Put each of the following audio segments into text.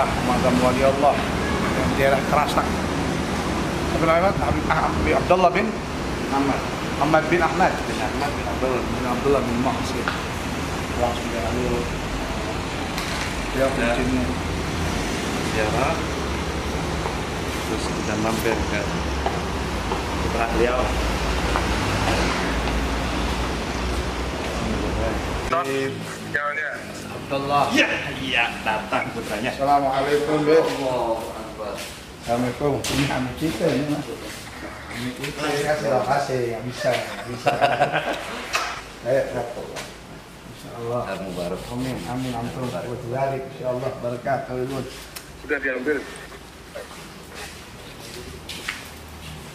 ziarah makam wali Allah yang daerah Kerasak. Habib Abdullah bin Muhammad bin Ahmad bin Abdullah bin Muhsin. Langsung dulu. Ya, kuncinya ziarah, terus kita mampir ke putra beliau. Abdullah. Iya, datang putranya. Assalamualaikum, Be. Assalamualaikum. Ini kami kita ini, Mas. Ini kita kasih, nggak bisa. Ayo, insyaallah. Mubarak. Amin, antum buat balik, insyaallah berkah kalian. Sudah diambil.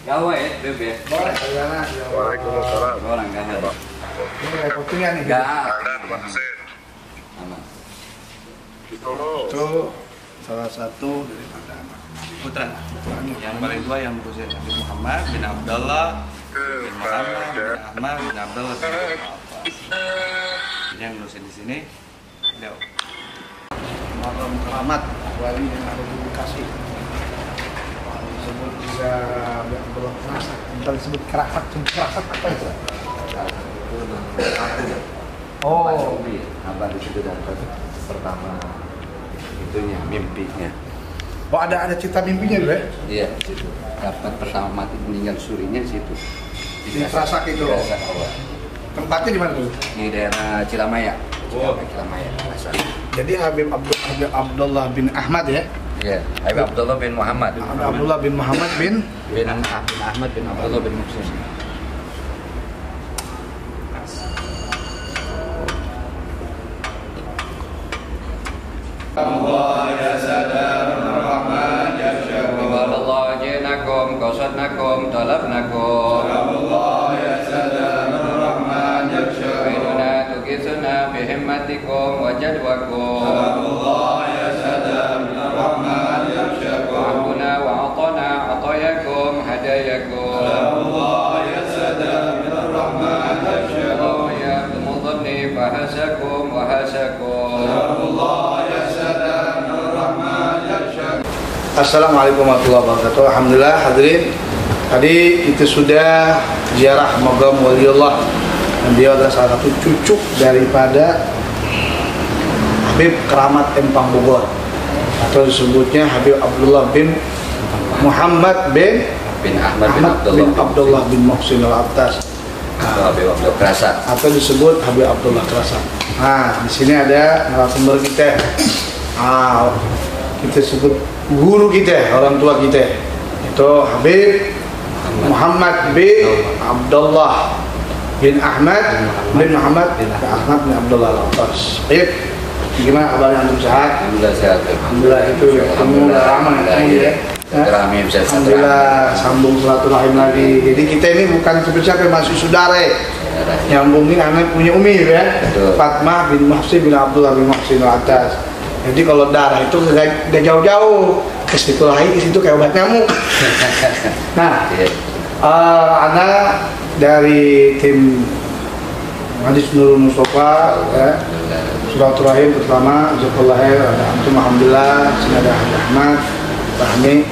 Gawe, Bebe. Boleh, sana. Waalaikumsalam. Orang enggak ada. Ini repotingnya nih. Enggak. Ada teman saya. Aman. Di Solo. Itu salah satu daripada anak Putra. Yang paling tua yang berusia Nabi Muhammad bin Abdullah bin Muhammad bin Ahmad bin Abdullah bin Abbas. Ini yang berusia di sini. Beliau. makam keramat wali yang ada di Bekasi. Disebut juga Abdullah Kerasak. Kita disebut Kerasak apa itu? Oh, Abah di situ dapat pertama itunya mimpinya. oh ada cerita mimpinya dulu ya? Iya, di situ. Dapat pertama mati meninggal surinya di situ. Di Kerasak itu. Kerasak awal. Tempatnya di mana tuh? Di daerah Cilamaya. Cilamaya. Kerasak. Jadi Habib Abdullah bin Ahmad ya? Iya, Habib Abdullah bin Muhammad. Habib Abdullah bin Muhammad bin Ahmad bin Abdullah bin Muhsin. Allah ya salam ar-Rahman ya syarab. Ibadallah jinakum qasadnakum talabnakum. Allah ya salam ar-Rahman ya syarab. Inna tuqisuna bihimmatikum wa jadwakum. Allah ya salam ar-Rahman ya syarab. Wa'abuna wa'atana atayakum hadayakum. Allah ya salam ar-Rahman ya syarab. Allah ya mudhanni fahasakum wa hasakum. Allah ya Assalamualaikum warahmatullahi wabarakatuh. Alhamdulillah hadirin. Tadi kita sudah ziarah makam waliullah. Dan dia adalah salah satu cucu daripada Habib Keramat Empang Bogor. Atau disebutnya Habib Abdullah bin Muhammad bin Ahmad bin Abdullah bin Muhsin Al-Attas. Habib Abdullah Kerasak. Atau disebut Habib Abdullah Kerasak. Nah, di sini ada narasumber kita. Kita sebut guru kita, orang tua kita. Itu Habib Muhammad bin Abdullah bin Ahmad bin Muhammad bin Ahmad bin Abdullah Al-Attas. Baik, gimana kabarnya antum sehat? Alhamdulillah sehat. Alhamdulillah itu alhamdulillah ramai ya. Alhamdulillah sambung silaturahim lagi. Jadi kita ini bukan seperti masih saudara. Nyambungin anak punya umi ya. Fatmah bin Muhsin bin Abdullah bin Muhsin Al-Attas. Jadi kalau darah itu gak jauh-jauh ke situ lagi, ke situ kayak obat nyamuk. Nah, anak dari tim Majlis Nurul Mustafa ya, silaturahim pertama jazakallah khair, ada antum alhamdulillah, sini ada Ahmad Fahmi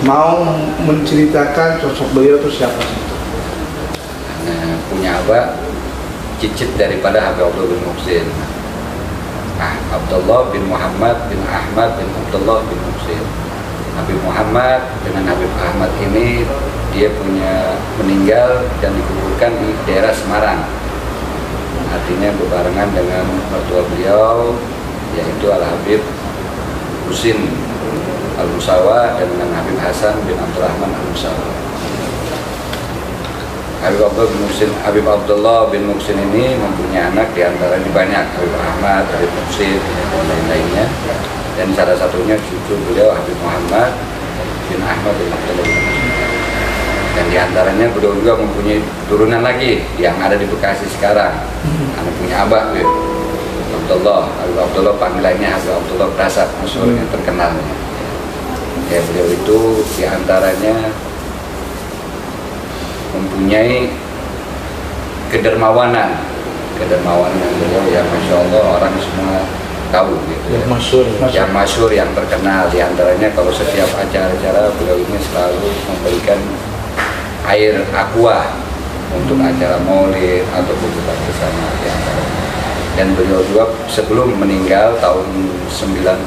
mau menceritakan sosok beliau itu siapa sih? Punya abah cicit daripada Habib Abdullah bin Muhsin. Abdullah bin Muhammad bin Ahmad bin Abdullah bin Muhsin. Habib Muhammad dengan Habib Ahmad ini dia punya meninggal dan dikuburkan di daerah Semarang. Artinya berbarengan dengan mertua beliau yaitu Al Habib Husin Al Musawa dan dengan Habib Hasan bin Abdurrahman Al Musawa. Habib Abdullah bin Muhsin ini mempunyai anak diantaranya banyak, Habib Ahmad, Habib Muhsin, dan lain-lainnya. Dan salah satunya cucu beliau Habib Muhammad bin Ahmad bin Abdullah bin Muhsin. Dan diantaranya beliau juga mempunyai turunan lagi yang ada di Bekasi sekarang. Anak punya abah, Habib Abdullah panggilannya Habib Abdullah Kerasak, masyhur yang terkenalnya. Ya beliau itu diantaranya mempunyai kedermawanan beliau ya, masya Allah, orang semua tahu gitu ya. Yang masyhur, yang terkenal diantaranya kalau setiap acara-acara beliau ini selalu memberikan air aqua untuk acara maulid atau buka bersama diantaranya. Dan beliau juga sebelum meninggal tahun 95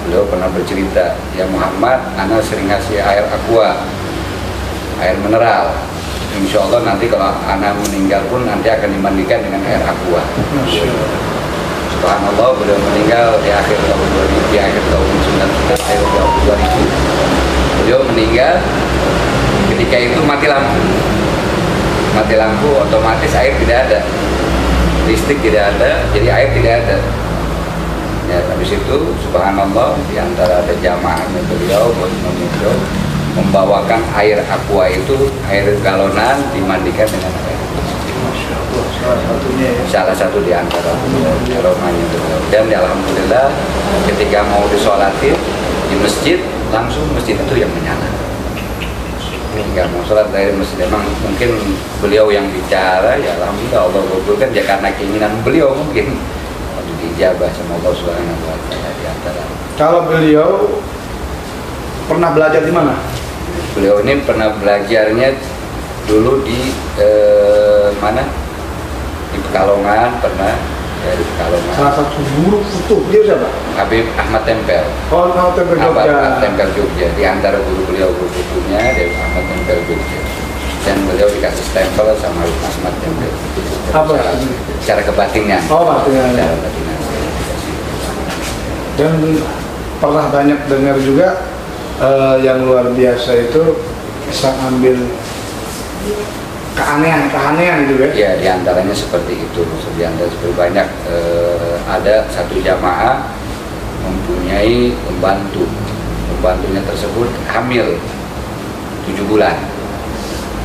beliau pernah bercerita, ya Muhammad, ana sering ngasih air aqua, air mineral. Insya Allah nanti kalau anak meninggal pun nanti akan dimandikan dengan air aqua. Subhanallah, beliau meninggal di akhir tahun 2000, di akhir tahun 1999, akhir tahun 2000. Beliau meninggal ketika itu mati lampu. Mati lampu, otomatis air tidak ada, listrik tidak ada, jadi air tidak ada. Ya, habis itu subhanallah di antara ada jamaahnya beliau membawakan air aqua itu, air galonan dimandikan dengan air. Salah satu di antara aromanya beliau. Dan alhamdulillah ketika mau disolatin di masjid, langsung masjid itu yang menyala. Ketika mau sholat dari masjid, memang mungkin beliau yang bicara, ya alhamdulillah Allah kabulkan ya karena keinginan beliau mungkin dijabah sama Allah Subhanahu wa taala di antara. Kalau beliau pernah belajar di mana? Beliau ini pernah belajarnya dulu di mana? Di Pekalongan pernah, ya, di Pekalongan. Salah satu guru futuh dia siapa? Habib Ahmad Tempel. Oh, Ahmad Tempel Jogja. Ahmad Tempel Jogja. Di antara guru beliau guru futuhnya dari Ahmad Tempel Jogja. Dan beliau dikasih stempel sama Habib Ahmad Tempel. Apa? Secara kebatingan. Oh, batingan. Secara kebatingan. Dan pernah banyak dengar juga yang luar biasa itu bisa ambil keanehan gitu ya? Ya, diantaranya seperti itu. Diantaranya seperti banyak ada satu jamaah mempunyai pembantu. Pembantunya tersebut hamil 7 bulan.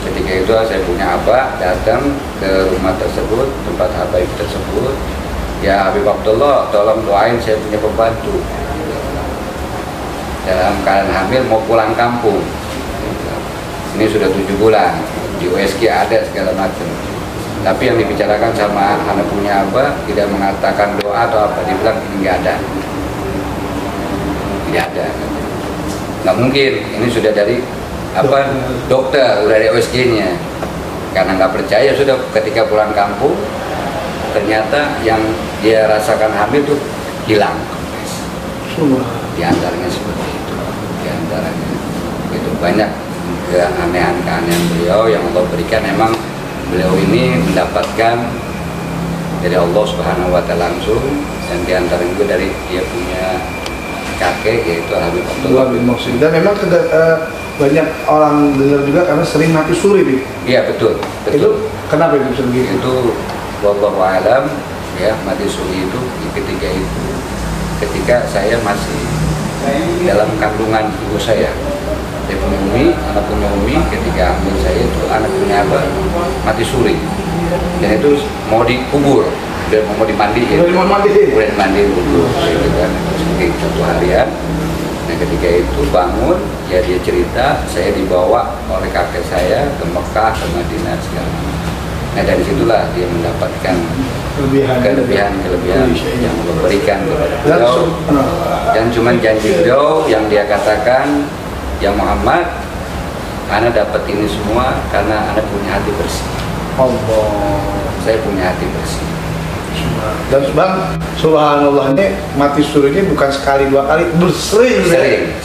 Ketika itu saya punya abah datang ke rumah tersebut, tempat habaib tersebut. Ya Habib Abdullah, tolong doain saya punya pembantu dalam keadaan hamil mau pulang kampung. Ini sudah 7 bulan, di USG ada segala macam. Tapi yang dibicarakan sama anak punya abah tidak mengatakan doa atau apa, dibilang ini nggak ada. Tidak ada. Nggak mungkin, ini sudah dari apa dokter, udah dari USG-nya. Karena nggak percaya, sudah ketika pulang kampung ternyata yang dia rasakan hamil itu hilang. Di antaranya seperti itu. Di antaranya itu banyak keanehan-keanehan beliau yang Allah berikan. Memang beliau ini mendapatkan dari Allah Subhanahu wa taala langsung, dan di antaranya juga dari dia punya kakek yaitu Habib Abdullah bin Muhsin. Dan memang banyak orang dengar juga karena sering mati suri, Bi. Iya, betul. Itu kenapa itu bisa begitu? Itu wallahu alam ya, mati suri itu ketika saya masih dalam kandungan ibu saya. Saya punya umi, anak punya umi, ketika hamil saya itu anak punya abah mati suri. Dan itu mau dikubur, dan mau dimandiin. Boleh dimandiin dulu, gitu kan. Seperti 1 harian. Nah ketika itu bangun, ya dia cerita, saya dibawa oleh kakek saya ke Mekah, ke Madinah segala macam. Nah dari situlah dia mendapatkan kelebihan yang Allah berikan kepada beliau. Dan cuma janji beliau yang dia katakan, ya Muhammad, ana dapat ini semua karena ana punya hati bersih. Allah, saya punya hati bersih. Dan Bang, subhanallah, ini mati suri ini bukan sekali 2 kali, sering.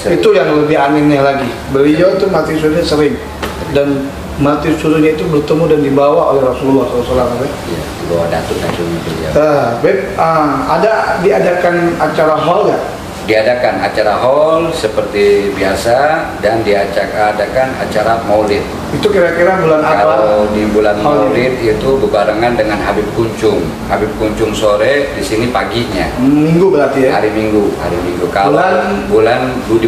Itu yang lebih anehnya lagi. Beliau itu mati suri sering, dan mati surinya itu bertemu dan dibawa oleh Rasulullah SAW. Ya, dibawa datuk-datuknya beliau. Ada diadakan acara hall nggak? Diadakan acara hall seperti biasa, dan diadakan acara maulid. Itu kira-kira bulan apa? Kalau di bulan maulid itu berbarengan dengan Habib Kuncung. Habib Kuncung sore, di sini paginya. Minggu berarti ya? Hari Minggu. Kalau di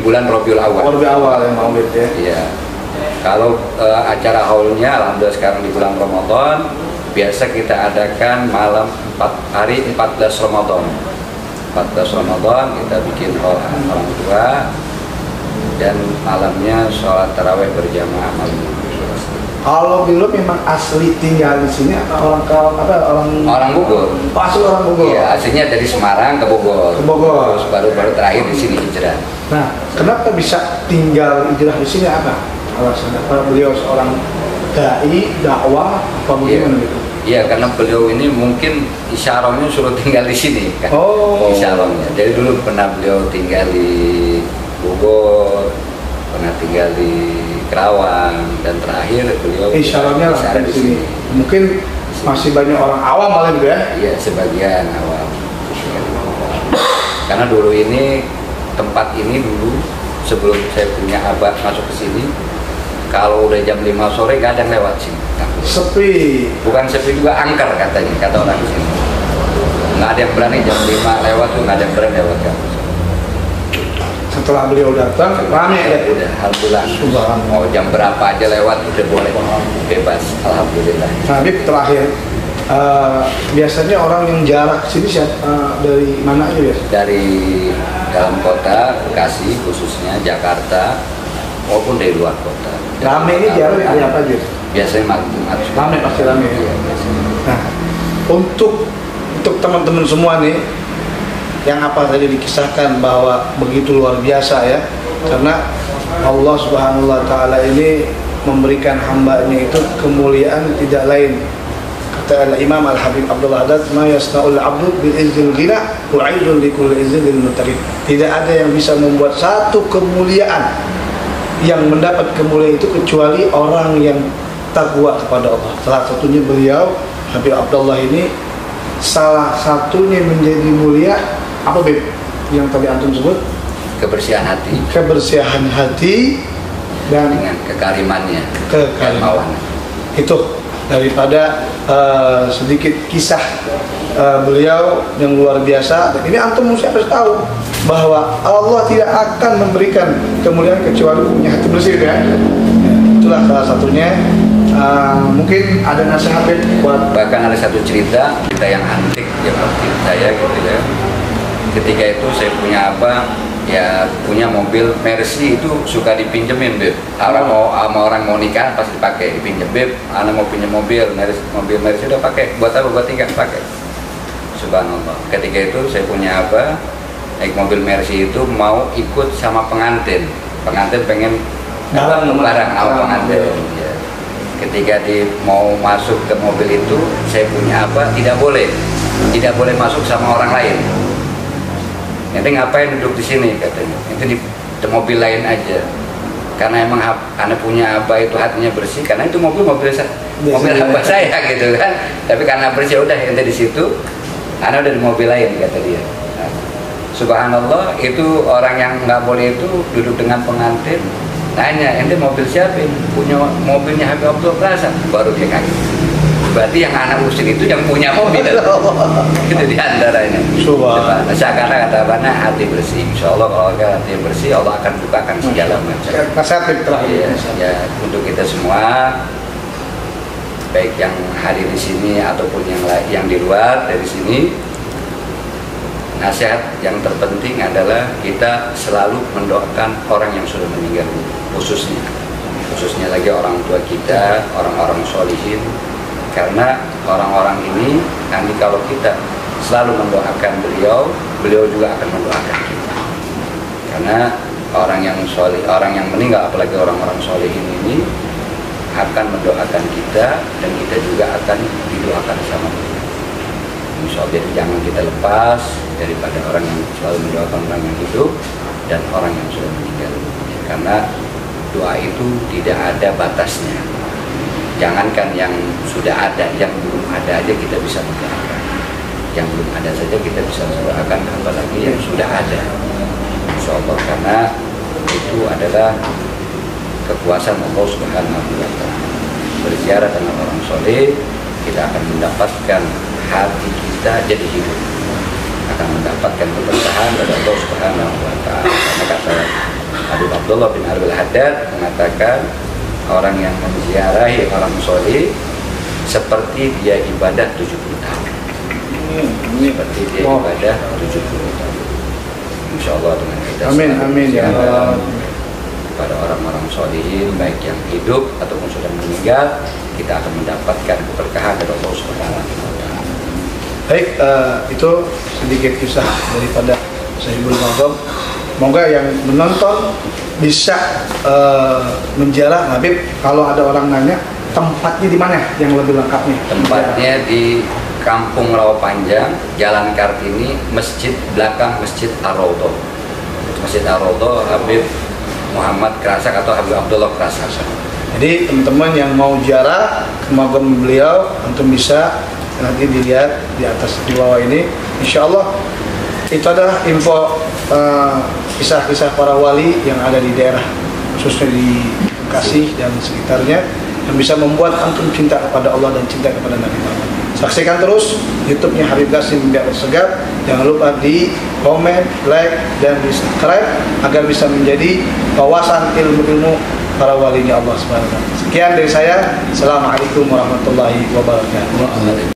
bulan Rabiul Awal. Rabiul Awal yang maulid ya? Iya. Kalau acara haulnya, alhamdulillah sekarang di bulan Ramadan, biasa kita adakan malam hari 14 Ramadan. 14 Ramadan kita bikin haul orang tua, dan malamnya sholat tarawih berjamaah malam. Kalau beliau memang asli tinggal di sini atau orang Bogor. Asli orang Bogor. Iya, aslinya dari Semarang ke Bogor. Ke Bogor. Terus baru terakhir di sini hijrah. Nah, kenapa bisa tinggal hijrah di sini apa? Alasannya apa? Beliau seorang dai, dakwah, apa bagaimana gitu? Iya, karena beliau ini mungkin isyarahnya suruh tinggal di sini kan. Oh. Isyarahnya. Jadi dulu pernah beliau tinggal di Bogor, pernah tinggal di Kerawang, dan terakhir beliau Isyarahnya lah di sini. Mungkin masih banyak orang awam malah gitu ya? Iya, sebagian awam. Karena dulu ini tempat ini dulu sebelum saya punya abah masuk ke sini, kalau udah jam 5 sore gak ada yang lewat sini. Sepi. Bukan sepi juga, angker katanya, kata orang di sini. Nggak ada yang berani jam 5 lewat tuh, nggak ada yang berani lewat kan. Setelah beliau datang, rame ya? Udah, alhamdulillah. Mau jam berapa aja lewat udah boleh, bebas, alhamdulillah. Nah, Habib terakhir, biasanya orang yang jarak sini siapa, dari mana aja biasa? Dari dalam kota, Bekasi khususnya, Jakarta, maupun dari luar kota. Rame ini jarak dari apa aja? Biasanya Jumat. Rame, pasti rame ya? Iya, biasanya. Nah, untuk teman-teman semua nih, yang apa tadi dikisahkan bahwa begitu luar biasa ya, karena Allah Subhanahu wa Ta'ala ini memberikan hambanya itu kemuliaan tidak lain. Kata Imam Al-Habib Abdullah Haddad, ma yasna'ul abdu bil izzil ghina wa aizul likul izzil lil muttaqin. Tidak ada yang bisa membuat satu kemuliaan, yang mendapat kemuliaan itu kecuali orang yang takwa kepada Allah. Salah satunya beliau Habib Abdullah ini, salah satunya menjadi mulia apa Beb? Yang tadi antum sebut, Kebersihan hati, kebersihan hati dan dengan kekarimannya, kekariman. Itu daripada sedikit kisah beliau yang luar biasa. Dan ini antum mesti harus tahu bahwa Allah tidak akan memberikan kemuliaan kecuali punya hati bersih ya. Itulah salah satunya. Mungkin ada nasihat buat, bahkan ada satu cerita yang antik ya menurut saya gitu ya. Ketika itu saya punya ya punya mobil Mercy, itu suka dipinjemin Beb. Orang mau nikah pasti pakai, dipinjem Beb, anak mau pinjam mobil Mercy udah pakai, buat apa, buat nikah pakai. Subhanallah. Ketika itu saya punya naik mobil Mercy itu mau ikut sama pengantin pengen barang sama pengantin ya. Ketika mau masuk ke mobil itu, saya punya tidak boleh masuk sama orang lain. Nanti ngapain duduk di sini katanya, itu di mobil lain aja. Karena emang anak punya itu hatinya bersih, karena itu mobil abah saya gitu kan. Tapi karena bersih udah ente di situ, anak udah di mobil lain kata dia. Nah, subhanallah, itu orang yang nggak boleh itu duduk dengan pengantin. Tanya, ente mobil siapa? Punya mobilnya Habib Abdul Razak. Baru dia kaget. Berarti yang anak musik itu yang punya mobil. Itu diantaranya. Seakan kata mana hati bersih. Insya Allah kalau hati bersih, Allah akan bukakan segala macam. Nasihat terakhir. Ya, untuk kita semua, baik yang hadir di sini ataupun yang di luar dari sini, nasihat yang terpenting adalah kita selalu mendoakan orang yang sudah meninggal, khususnya lagi orang tua kita, orang-orang sholihin. Karena orang-orang ini nanti kalau kita selalu mendoakan beliau juga akan mendoakan kita. Karena orang yang meninggal, apalagi orang-orang sholihin ini, akan mendoakan kita dan kita juga akan didoakan sama beliau. Insya Allah, jadi jangan kita lepas daripada orang yang selalu mendoakan orang yang hidup dan orang yang sudah meninggal. Karena doa itu tidak ada batasnya. Jangankan yang sudah ada, yang belum ada aja kita bisa mendoakan. Yang belum ada saja kita bisa mendoakan, apalagi yang sudah ada. Insya Allah, karena itu adalah kekuasaan Allah Subhanahu wa Ta'ala. Berziarah dengan orang soleh, kita akan mendapatkan hati kita jadi hidup, akan mendapatkan keberkahan dari Allah Subhanahu wa Ta'ala. Karena kata Habib Abdullah bin Arbil Haddad mengatakan, orang yang menziarahi orang soleh seperti dia ibadah 70 tahun. Seperti dia ibadah 70 tahun. Insya Allah dengan kita amin ya Allah. kepada orang-orang sholihin, baik yang hidup ataupun sudah meninggal, kita akan mendapatkan keberkahan dari Allah Subhanahu wa Ta'ala. Baik, itu sedikit kisah daripada Sahibul Maghrib. Semoga yang menonton bisa menjarah. Habib, kalau ada orang nanya tempatnya di mana yang lebih lengkapnya? Tempatnya di Kampung Rawapanjang, Jalan Kartini, masjid belakang Masjid Ar-Raudhah. Masjid Ar-Raudhah Habib Muhammad Krasak atau Habib Abdullah Krasak. Jadi teman-teman yang mau ziarah ke makam beliau, antum bisa nanti dilihat di atas di bawah ini. Insya Allah itu adalah info kisah-kisah para wali yang ada di daerah, khususnya di Bekasi dan sekitarnya, yang bisa membuat antum cinta kepada Allah dan cinta kepada Nabi Muhammad. Saksikan terus YouTube-nya Habib Qasim bin Abdul Segaf. Jangan lupa di komen, like, dan di subscribe agar bisa menjadi wawasan ilmu-ilmu para walinya Allah Subhanahu wa Ta'ala. Sekian dari saya. Assalamualaikum warahmatullahi wabarakatuh.